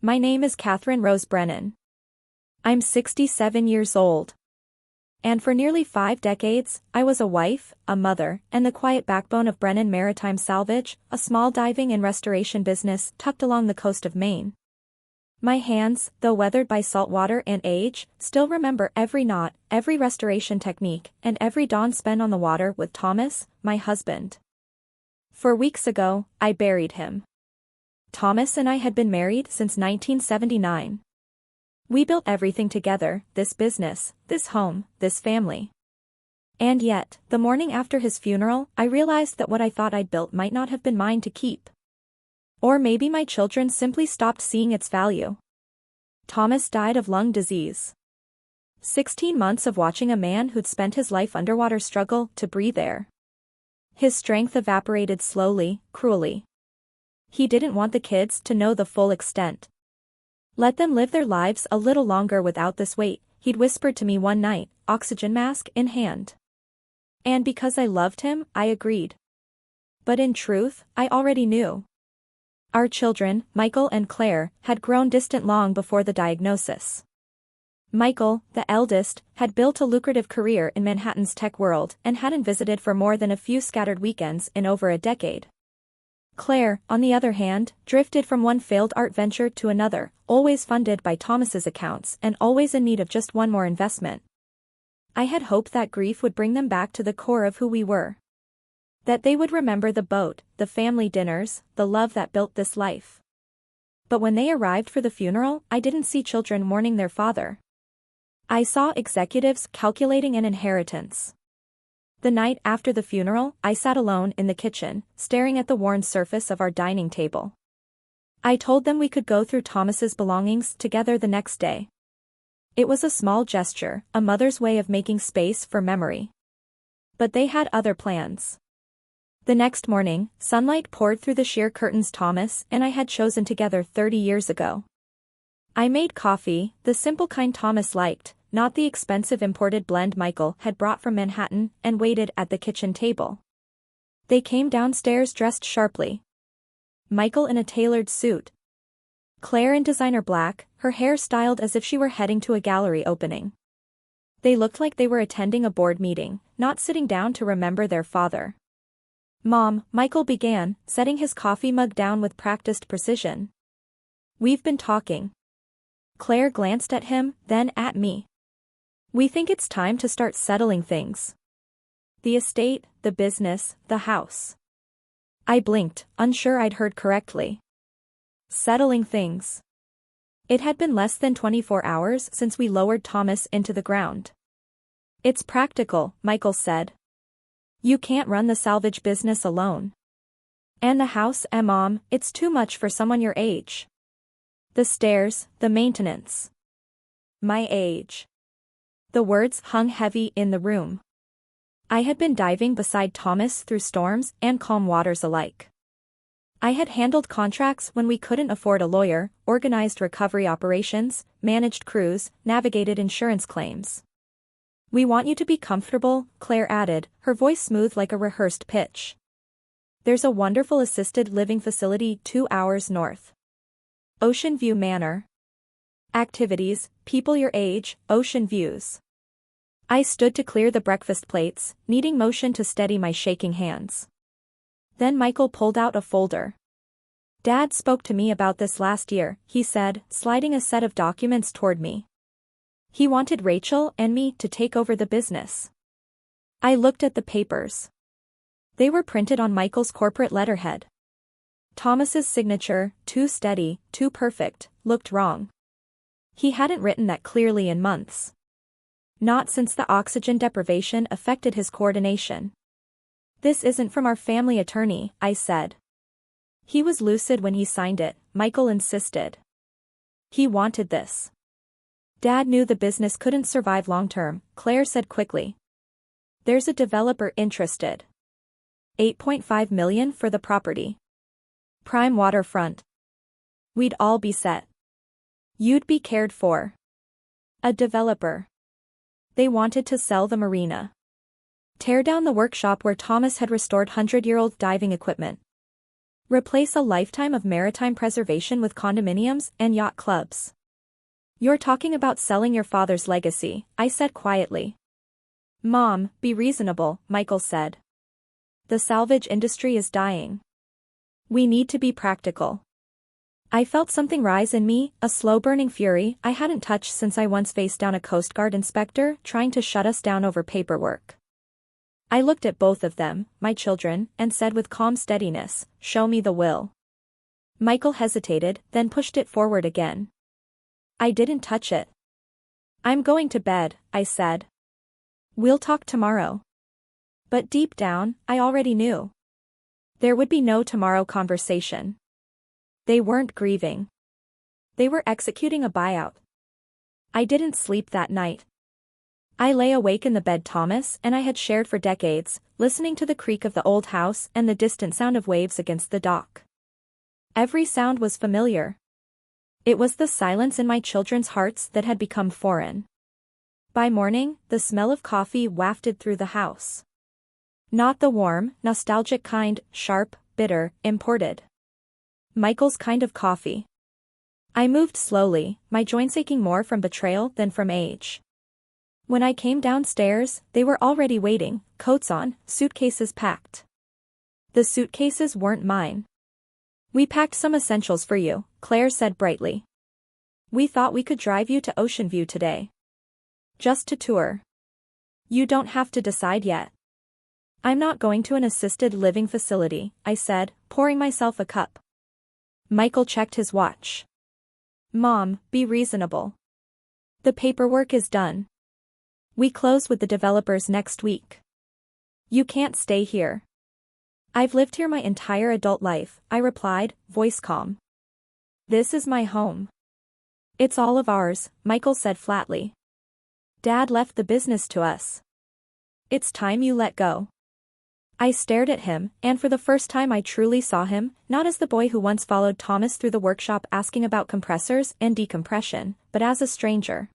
My name is Catherine Rose Brennan. I'm 67 years old. And for nearly 5 decades, I was a wife, a mother, and the quiet backbone of Brennan Maritime Salvage, a small diving and restoration business tucked along the coast of Maine. My hands, though weathered by salt water and age, still remember every knot, every restoration technique, and every dawn spent on the water with Thomas, my husband. 4 weeks ago, I buried him. Thomas and I had been married since 1979. We built everything together, this business, this home, this family. And yet, the morning after his funeral, I realized that what I thought I'd built might not have been mine to keep. Or maybe my children simply stopped seeing its value. Thomas died of lung disease. 16 months of watching a man who'd spent his life underwater struggle to breathe air. His strength evaporated slowly, cruelly. He didn't want the kids to know the full extent. Let them live their lives a little longer without this weight, he'd whispered to me one night, oxygen mask in hand. And because I loved him, I agreed. But in truth, I already knew. Our children, Michael and Claire, had grown distant long before the diagnosis. Michael, the eldest, had built a lucrative career in Manhattan's tech world and hadn't visited for more than a few scattered weekends in over a decade. Claire, on the other hand, drifted from one failed art venture to another, always funded by Thomas's accounts and always in need of just one more investment. I had hoped that grief would bring them back to the core of who we were. That they would remember the boat, the family dinners, the love that built this life. But when they arrived for the funeral, I didn't see children mourning their father. I saw executives calculating an inheritance. The night after the funeral, I sat alone in the kitchen, staring at the worn surface of our dining table. I told them we could go through Thomas's belongings together the next day. It was a small gesture, a mother's way of making space for memory. But they had other plans. The next morning, sunlight poured through the sheer curtains Thomas and I had chosen together 30 years ago. I made coffee, the simple kind Thomas liked, not the expensive imported blend Michael had brought from Manhattan, and waited at the kitchen table. They came downstairs dressed sharply. Michael in a tailored suit. Claire in designer black, her hair styled as if she were heading to a gallery opening. They looked like they were attending a board meeting, not sitting down to remember their father. "Mom," Michael began, setting his coffee mug down with practiced precision. "We've been talking." Claire glanced at him, then at me. "We think it's time to start settling things. The estate, the business, the house." I blinked, unsure I'd heard correctly. Settling things. It had been less than 24 hours since we lowered Thomas into the ground. "It's practical," Michael said. "You can't run the salvage business alone. And the house, Mom, it's too much for someone your age. The stairs, the maintenance. My age." The words hung heavy in the room. I had been diving beside Thomas through storms and calm waters alike. I had handled contracts when we couldn't afford a lawyer, organized recovery operations, managed crews, navigated insurance claims. "We want you to be comfortable," Claire added, her voice smooth like a rehearsed pitch. "There's a wonderful assisted living facility 2 hours north. Ocean View Manor. Activities, people your age, ocean views." I stood to clear the breakfast plates, needing motion to steady my shaking hands. Then Michael pulled out a folder. "Dad spoke to me about this last year," he said, sliding a set of documents toward me. "He wanted Rachel and me to take over the business." I looked at the papers. They were printed on Michael's corporate letterhead. Thomas's signature, too steady, too perfect, looked wrong. He hadn't written that clearly in months. Not since the oxygen deprivation affected his coordination. "This isn't from our family attorney," I said. He was lucid when he signed it, Michael insisted. He wanted this. "Dad knew the business couldn't survive long-term," Claire said quickly. "There's a developer interested. $8.5 million for the property. Prime waterfront. We'd all be set. You'd be cared for. A developer. They wanted to sell the marina. Tear down the workshop where Thomas had restored 100-year-old diving equipment. Replace a lifetime of maritime preservation with condominiums and yacht clubs. You're talking about selling your father's legacy, I said quietly. Mom, be reasonable, Michael said. The salvage industry is dying. We need to be practical. I felt something rise in me, a slow-burning fury I hadn't touched since I once faced down a Coast Guard inspector trying to shut us down over paperwork. I looked at both of them, my children, and said with calm steadiness, "Show me the will." Michael hesitated, then pushed it forward again. I didn't touch it. I'm going to bed, I said. We'll talk tomorrow. But deep down, I already knew. There would be no tomorrow conversation. They weren't grieving. They were executing a buyout. I didn't sleep that night. I lay awake in the bed Thomas and I had shared for decades, listening to the creak of the old house and the distant sound of waves against the dock. Every sound was familiar. It was the silence in my children's hearts that had become foreign. By morning, the smell of coffee wafted through the house. Not the warm, nostalgic kind, sharp, bitter, imported. Michael's kind of coffee. I moved slowly, my joints aching more from betrayal than from age. When I came downstairs, they were already waiting, coats on, suitcases packed. The suitcases weren't mine. We packed some essentials for you, Claire said brightly. We thought we could drive you to Ocean View today. Just to tour. You don't have to decide yet. I'm not going to an assisted living facility, I said, pouring myself a cup. Michael checked his watch. Mom, be reasonable. The paperwork is done. We close with the developers next week. You can't stay here. I've lived here my entire adult life, I replied, voice calm. This is my home. It's all of ours, Michael said flatly. Dad left the business to us. It's time you let go. I stared at him, and for the first time I truly saw him, not as the boy who once followed Thomas through the workshop asking about compressors and decompression, but as a stranger.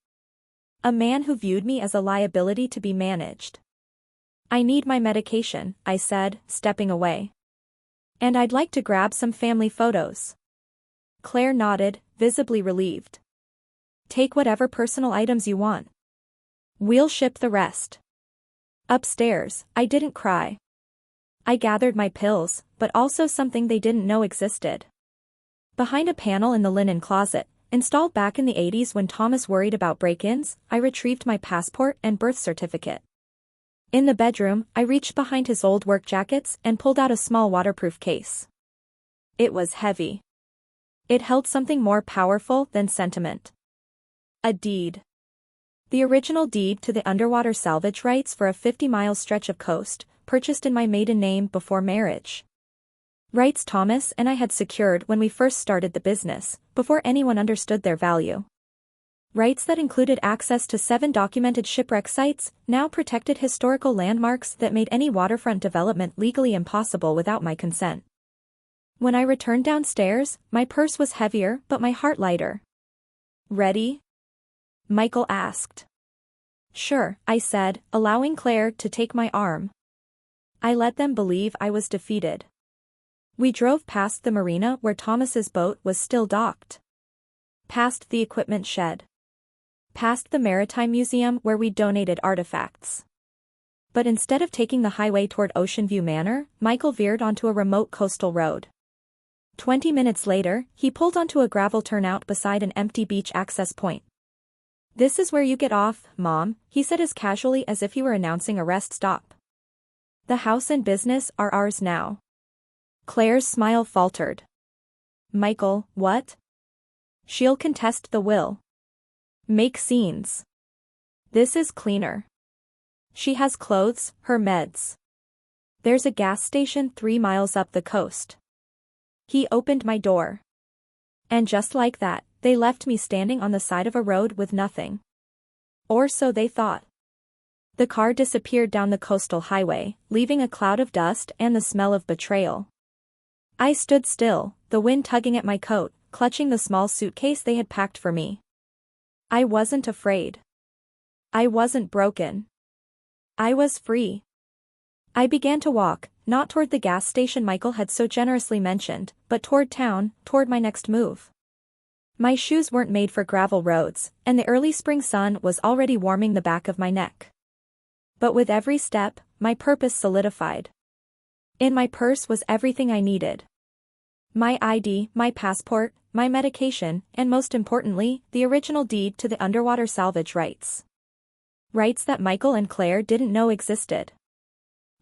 A man who viewed me as a liability to be managed. I need my medication, I said, stepping away. And I'd like to grab some family photos. Claire nodded, visibly relieved. Take whatever personal items you want. We'll ship the rest. Upstairs, I didn't cry. I gathered my pills, but also something they didn't know existed. Behind a panel in the linen closet, installed back in the 80s when Thomas worried about break-ins, I retrieved my passport and birth certificate. In the bedroom, I reached behind his old work jackets and pulled out a small waterproof case. It was heavy. It held something more powerful than sentiment. A deed. The original deed to the underwater salvage rights for a 50-mile stretch of coast, purchased in my maiden name before marriage. Rights Thomas and I had secured when we first started the business, before anyone understood their value. Rights that included access to 7 documented shipwreck sites, now protected historical landmarks that made any waterfront development legally impossible without my consent. When I returned downstairs, my purse was heavier but my heart lighter. Ready? Michael asked. Sure, I said, allowing Claire to take my arm. I let them believe I was defeated. We drove past the marina where Thomas's boat was still docked. Past the equipment shed. Past the Maritime Museum where we donated artifacts. But instead of taking the highway toward Ocean View Manor, Michael veered onto a remote coastal road. 20 minutes later, he pulled onto a gravel turnout beside an empty beach access point. This is where you get off, Mom, he said as casually as if he were announcing a rest stop. The house and business are ours now. Claire's smile faltered. Michael, what? She'll contest the will. Make scenes. This is cleaner. She has clothes, her meds. There's a gas station 3 miles up the coast. He opened my door. And just like that, they left me standing on the side of a road with nothing. Or so they thought. The car disappeared down the coastal highway, leaving a cloud of dust and the smell of betrayal. I stood still, the wind tugging at my coat, clutching the small suitcase they had packed for me. I wasn't afraid. I wasn't broken. I was free. I began to walk, not toward the gas station Michael had so generously mentioned, but toward town, toward my next move. My shoes weren't made for gravel roads, and the early spring sun was already warming the back of my neck. But with every step, my purpose solidified. In my purse was everything I needed. My ID, my passport, my medication, and most importantly, the original deed to the underwater salvage rights. Rights that Michael and Claire didn't know existed.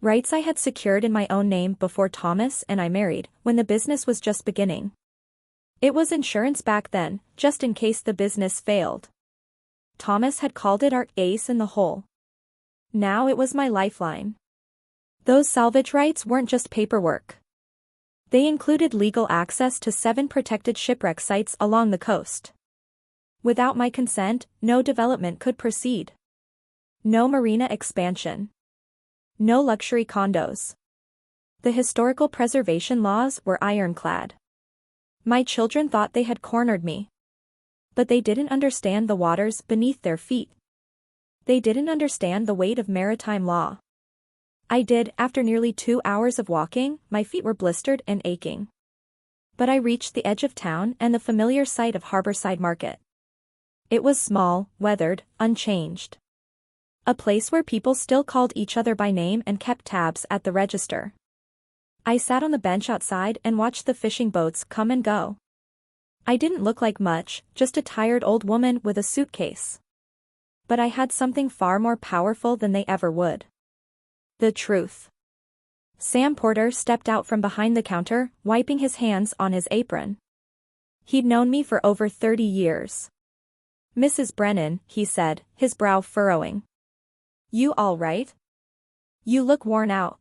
Rights I had secured in my own name before Thomas and I married, when the business was just beginning. It was insurance back then, just in case the business failed. Thomas had called it our ace in the hole. Now it was my lifeline. Those salvage rights weren't just paperwork. They included legal access to 7 protected shipwreck sites along the coast. Without my consent, no development could proceed. No marina expansion. No luxury condos. The historical preservation laws were ironclad. My children thought they had cornered me. But they didn't understand the waters beneath their feet. They didn't understand the weight of maritime law. I did. After nearly 2 hours of walking, my feet were blistered and aching. But I reached the edge of town and the familiar sight of Harborside Market. It was small, weathered, unchanged. A place where people still called each other by name and kept tabs at the register. I sat on the bench outside and watched the fishing boats come and go. I didn't look like much, just a tired old woman with a suitcase. But I had something far more powerful than they ever would. The truth. Sam Porter stepped out from behind the counter, wiping his hands on his apron. He'd known me for over 30 years. "Mrs. Brennan," he said, his brow furrowing. "You all right? You look worn out."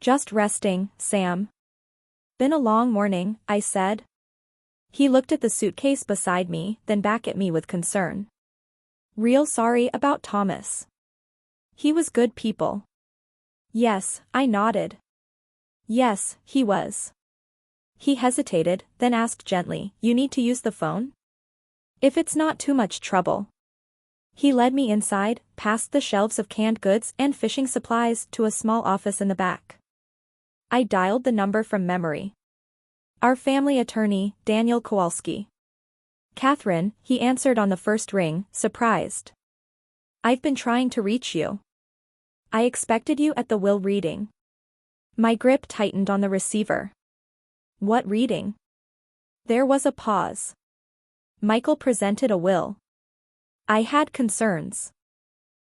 "Just resting, Sam." "Been a long morning," I said. He looked at the suitcase beside me, then back at me with concern. "Real sorry about Thomas. He was good people." "Yes," I nodded. "Yes, he was." He hesitated, then asked gently, "You need to use the phone?" "If it's not too much trouble." He led me inside, past the shelves of canned goods and fishing supplies to a small office in the back. I dialed the number from memory. "Our family attorney, Daniel Kowalski." "Catherine," he answered on the first ring, surprised. "I've been trying to reach you. I expected you at the will reading." My grip tightened on the receiver. "What reading?" There was a pause. Michael presented a will. I had concerns.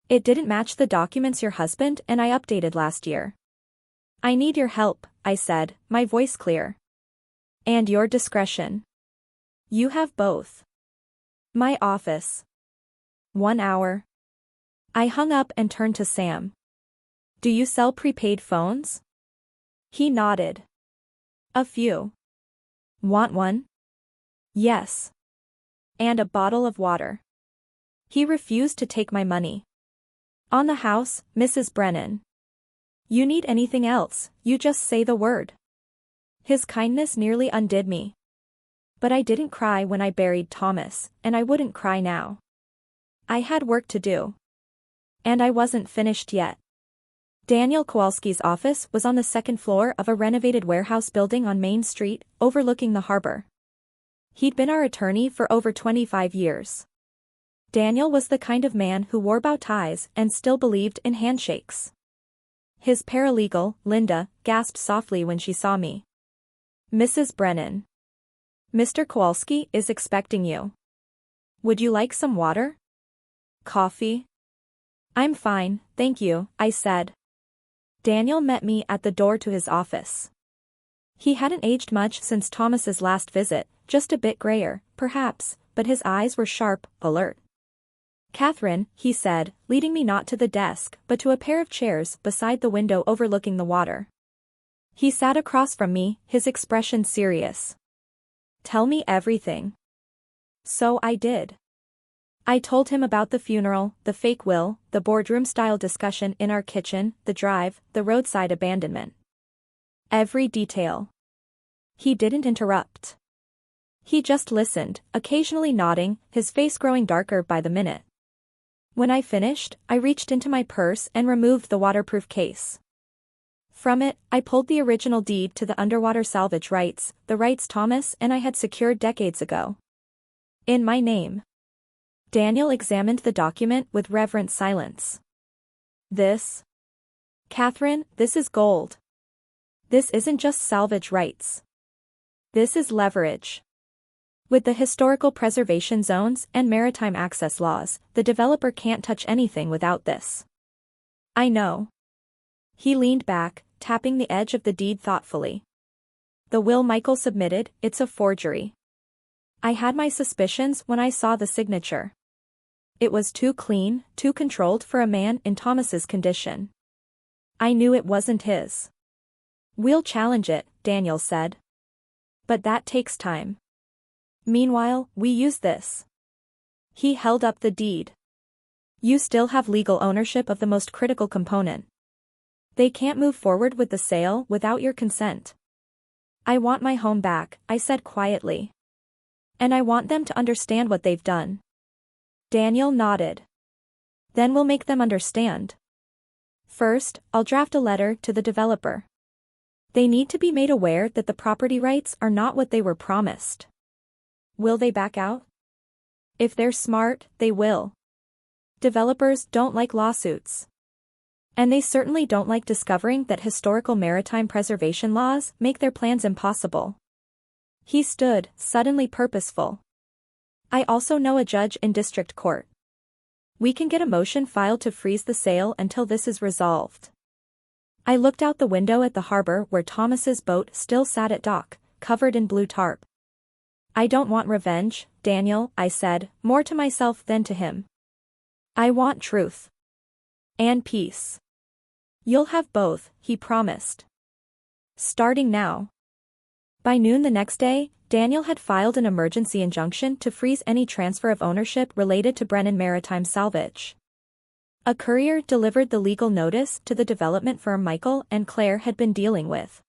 "It didn't match the documents your husband and I updated last year." "I need your help," I said, my voice clear. "And your discretion." "You have both." "My office." 1 hour. I hung up and turned to Sam. "Do you sell prepaid phones?" He nodded. "A few." "Want one?" "Yes." "And a bottle of water." He refused to take my money. "On the house, Mrs. Brennan. You need anything else, you just say the word." His kindness nearly undid me. But I didn't cry when I buried Thomas, and I wouldn't cry now. I had work to do. And I wasn't finished yet. Daniel Kowalski's office was on the 2nd floor of a renovated warehouse building on Main Street, overlooking the harbor. He'd been our attorney for over 25 years. Daniel was the kind of man who wore bow ties and still believed in handshakes. His paralegal, Linda, gasped softly when she saw me. "Mrs. Brennan. Mr. Kowalski is expecting you. Would you like some water? Coffee?" "I'm fine, thank you," I said. Daniel met me at the door to his office. He hadn't aged much since Thomas's last visit, just a bit grayer, perhaps, but his eyes were sharp, alert. "Catherine," he said, leading me not to the desk, but to a pair of chairs beside the window overlooking the water. He sat across from me, his expression serious. "Tell me everything." So I did. I told him about the funeral, the fake will, the boardroom-style discussion in our kitchen, the drive, the roadside abandonment. Every detail. He didn't interrupt. He just listened, occasionally nodding, his face growing darker by the minute. When I finished, I reached into my purse and removed the waterproof case. From it, I pulled the original deed to the underwater salvage rights, the rights Thomas and I had secured decades ago. In my name. Daniel examined the document with reverent silence. This? Catherine, this is gold. This isn't just salvage rights. This is leverage. With the historical preservation zones and maritime access laws, the developer can't touch anything without this. I know. He leaned back, tapping the edge of the deed thoughtfully. The will Michael submitted, it's a forgery. I had my suspicions when I saw the signature. It was too clean, too controlled for a man in Thomas's condition. I knew it wasn't his. We'll challenge it, Daniel said. But that takes time. Meanwhile, we use this. He held up the deed. You still have legal ownership of the most critical component. They can't move forward with the sale without your consent. I want my home back, I said quietly. And I want them to understand what they've done. Daniel nodded. Then we'll make them understand. First, I'll draft a letter to the developer. They need to be made aware that the property rights are not what they were promised. Will they back out? If they're smart, they will. Developers don't like lawsuits. And they certainly don't like discovering that historical maritime preservation laws make their plans impossible. He stood, suddenly purposeful. I also know a judge in district court. We can get a motion filed to freeze the sale until this is resolved. I looked out the window at the harbor where Thomas's boat still sat at dock, covered in blue tarp. I don't want revenge, Daniel, I said, more to myself than to him. I want truth. And peace. You'll have both, he promised. Starting now. By noon the next day, Daniel had filed an emergency injunction to freeze any transfer of ownership related to Brennan Maritime Salvage. A courier delivered the legal notice to the development firm Michael and Claire had been dealing with.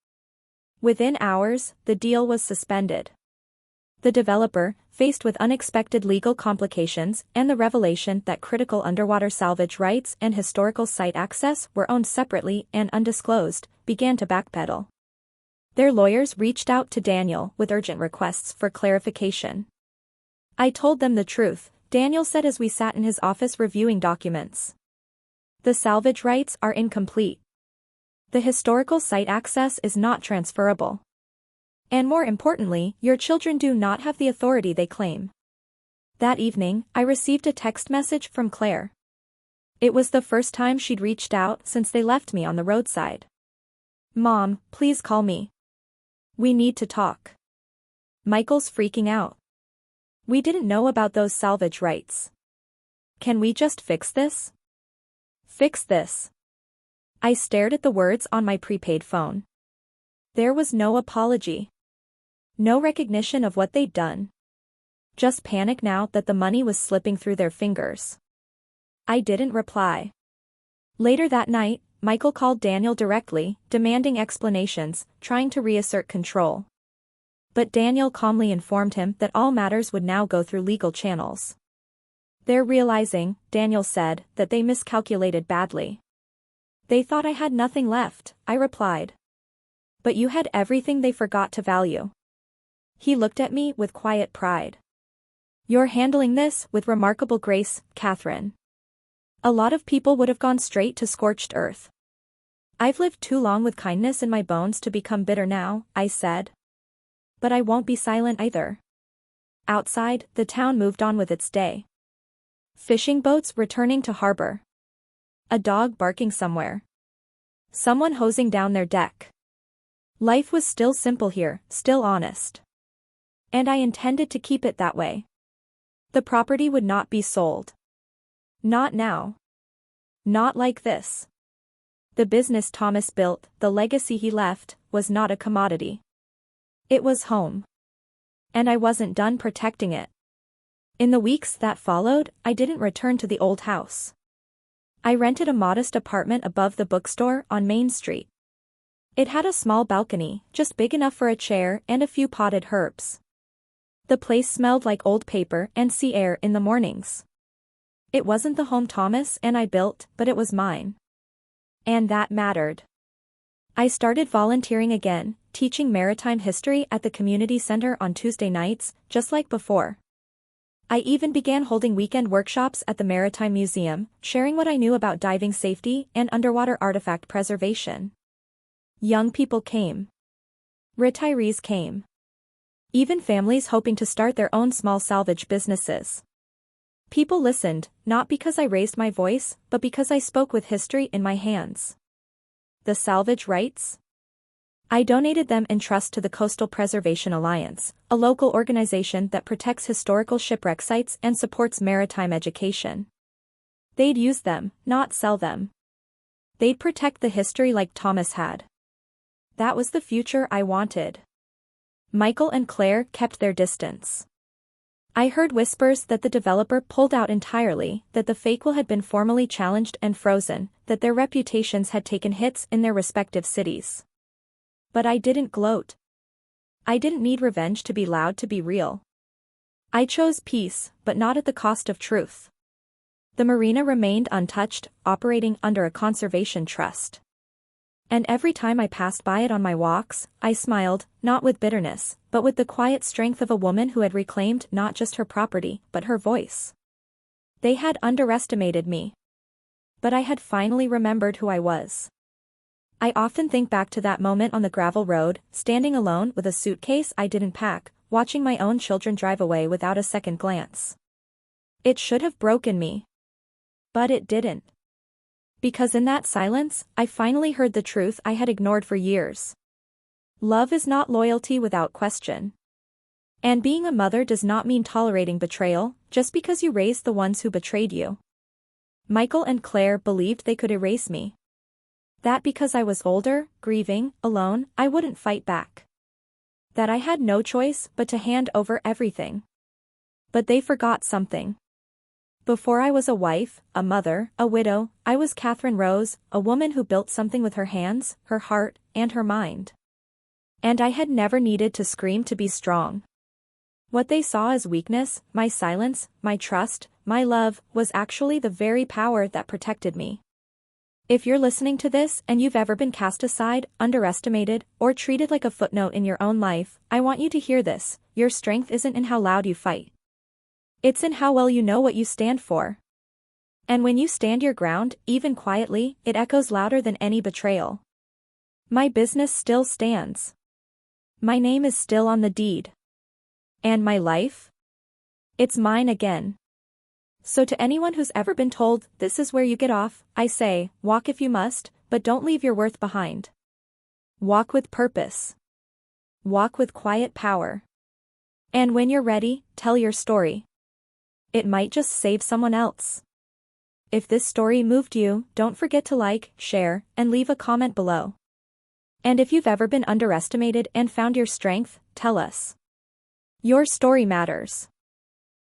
Within hours, the deal was suspended. The developer, faced with unexpected legal complications and the revelation that critical underwater salvage rights and historical site access were owned separately and undisclosed, began to backpedal. Their lawyers reached out to Daniel with urgent requests for clarification. I told them the truth, Daniel said as we sat in his office reviewing documents. The salvage rights are incomplete. The historical site access is not transferable. And more importantly, your children do not have the authority they claim. That evening, I received a text message from Claire. It was the first time she'd reached out since they left me on the roadside. Mom, please call me. We need to talk. Michael's freaking out. We didn't know about those salvage rights. Can we just fix this? Fix this. I stared at the words on my prepaid phone. There was no apology. No recognition of what they'd done. Just panic now that the money was slipping through their fingers. I didn't reply. Later that night, Michael called Daniel directly, demanding explanations, trying to reassert control. But Daniel calmly informed him that all matters would now go through legal channels. They're realizing, Daniel said, that they miscalculated badly. They thought I had nothing left, I replied. But you had everything they forgot to value. He looked at me with quiet pride. You're handling this with remarkable grace, Catherine. A lot of people would have gone straight to scorched earth. I've lived too long with kindness in my bones to become bitter now, I said. But I won't be silent either. Outside, the town moved on with its day. Fishing boats returning to harbor. A dog barking somewhere. Someone hosing down their deck. Life was still simple here, still honest. And I intended to keep it that way. The property would not be sold. Not now. Not like this. The business Thomas built, the legacy he left, was not a commodity. It was home. And I wasn't done protecting it. In the weeks that followed, I didn't return to the old house. I rented a modest apartment above the bookstore on Main Street. It had a small balcony, just big enough for a chair and a few potted herbs. The place smelled like old paper and sea air in the mornings. It wasn't the home Thomas and I built, but it was mine. And that mattered. I started volunteering again, teaching maritime history at the community center on Tuesday nights, just like before. I even began holding weekend workshops at the Maritime Museum, sharing what I knew about diving safety and underwater artifact preservation. Young people came. Retirees came. Even families hoping to start their own small salvage businesses. People listened, not because I raised my voice, but because I spoke with history in my hands. The salvage rights? I donated them in trust to the Coastal Preservation Alliance, a local organization that protects historical shipwreck sites and supports maritime education. They'd use them, not sell them. They'd protect the history like Thomas had. That was the future I wanted. Michael and Claire kept their distance. I heard whispers that the developer pulled out entirely, that the fake will had been formally challenged and frozen, that their reputations had taken hits in their respective cities. But I didn't gloat. I didn't need revenge to be loud to be real. I chose peace, but not at the cost of truth. The marina remained untouched, operating under a conservation trust. And every time I passed by it on my walks, I smiled, not with bitterness, but with the quiet strength of a woman who had reclaimed not just her property, but her voice. They had underestimated me. But I had finally remembered who I was. I often think back to that moment on the gravel road, standing alone with a suitcase I didn't pack, watching my own children drive away without a second glance. It should have broken me. But it didn't. Because in that silence, I finally heard the truth I had ignored for years. Love is not loyalty without question. And being a mother does not mean tolerating betrayal, just because you raised the ones who betrayed you. Michael and Claire believed they could erase me. That because I was older, grieving, alone, I wouldn't fight back. That I had no choice but to hand over everything. But they forgot something. Before I was a wife, a mother, a widow, I was Catherine Rose, a woman who built something with her hands, her heart, and her mind. And I had never needed to scream to be strong. What they saw as weakness, my silence, my trust, my love, was actually the very power that protected me. If you're listening to this and you've ever been cast aside, underestimated, or treated like a footnote in your own life, I want you to hear this: your strength isn't in how loud you fight. It's in how well you know what you stand for. And when you stand your ground, even quietly, it echoes louder than any betrayal. My business still stands. My name is still on the deed. And my life? It's mine again. So to anyone who's ever been told, this is where you get off, I say, walk if you must, but don't leave your worth behind. Walk with purpose. Walk with quiet power. And when you're ready, tell your story. It might just save someone else. If this story moved you, don't forget to like, share, and leave a comment below. And if you've ever been underestimated and found your strength, tell us. Your story matters.